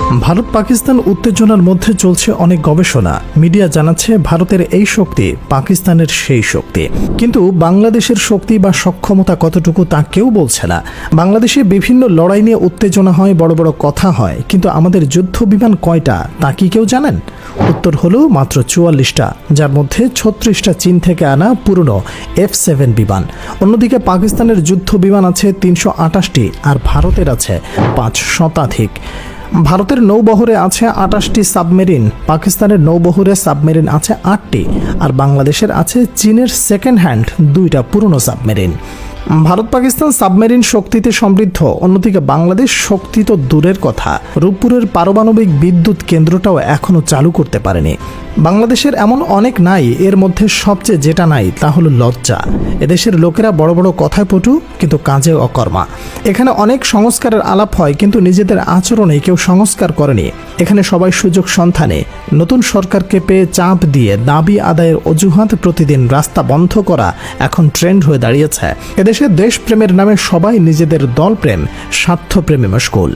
ভারত পাকিস্তান উত্তেজনার মধ্যে চলছে অনেক গবেষণা। মিডিয়া জানাচ্ছে ভারতের এই শক্তি পাকিস্তানের সেই শক্তি, কিন্তু বাংলাদেশের শক্তি বা সক্ষমতা কতটুকু তা কেউ বলছে না। বাংলাদেশে বিভিন্ন লড়াই নিয়ে উত্তেজনা হয়, বড় বড় কথা হয়, কিন্তু আমাদের যুদ্ধ বিমান কয়টা তা কি কেউ জানেন? উত্তর হলো মাত্র 44টা, যার মধ্যে 36টা চীন থেকে আনা পুরনো F-7 বিমান। অন্যদিকে পাকিস্তানের যুদ্ধ বিমান আছে 328টি আর ভারতের আছে 5 শতাধিক। ভারতের নৌবহরে আছে 28টি সাবমেরিন, পাকিস্তানের নৌবহরে সাবমেরিন আছে 8টি, আর বাংলাদেশের আছে চীনের সেকেন্ড হ্যান্ড 2টা পুরনো সাবমেরিন। ভারত পাকিস্তান সাবমেরিন শক্তিতে সমৃদ্ধ, অন্যদিকে বাংলাদেশ শক্তি তো দূরের কথা, রূপপুরের পারমাণবিক বিদ্যুৎ কেন্দ্রটাও এখনও চালু করতে পারেনি। বাংলাদেশের এমন অনেক নাই, এর মধ্যে সবচেয়ে যেটা নাই তা হলো লজ্জা। এদেশের লোকেরা বড় বড় কথায় পটু, কিন্তু কাজে অকর্মা। এখানে অনেক সংস্কারের আলাপ হয়, কিন্তু নিজেদের আচরণে কেউ সংস্কার করেনি। এখানে সবাই সুযোগ সন্ধানে, নতুন সরকারকে পেয়ে চাপ দিয়ে দাবি আদায়ের অজুহাত প্রতিদিন রাস্তা বন্ধ করা এখন ট্রেন্ড হয়ে দাঁড়িয়েছে। এদেশে দেশপ্রেমের নামে সবাই নিজেদের দলপ্রেম, স্বার্থপ্রেমে মশগুল।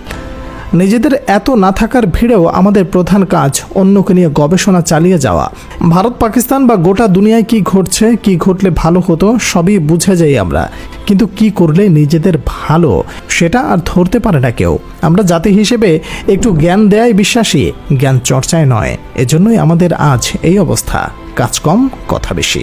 নিজেদের এত না থাকার ভিড়েও আমাদের প্রধান কাজ অন্যকে নিয়ে গবেষণা চালিয়ে যাওয়া। ভারত পাকিস্তান বা গোটা দুনিয়ায় কি ঘটছে, কি ঘটলে ভালো হতো সবই বুঝে যাই আমরা, কিন্তু কি করলে নিজেদের ভালো সেটা আর ধরতে পারে না কেউ। আমরা জাতি হিসেবে একটু জ্ঞান দেয়াই বিশ্বাসী, জ্ঞান চর্চায় নয়। এজন্যই আমাদের আজ এই অবস্থা, কাজ কম কথা বেশি।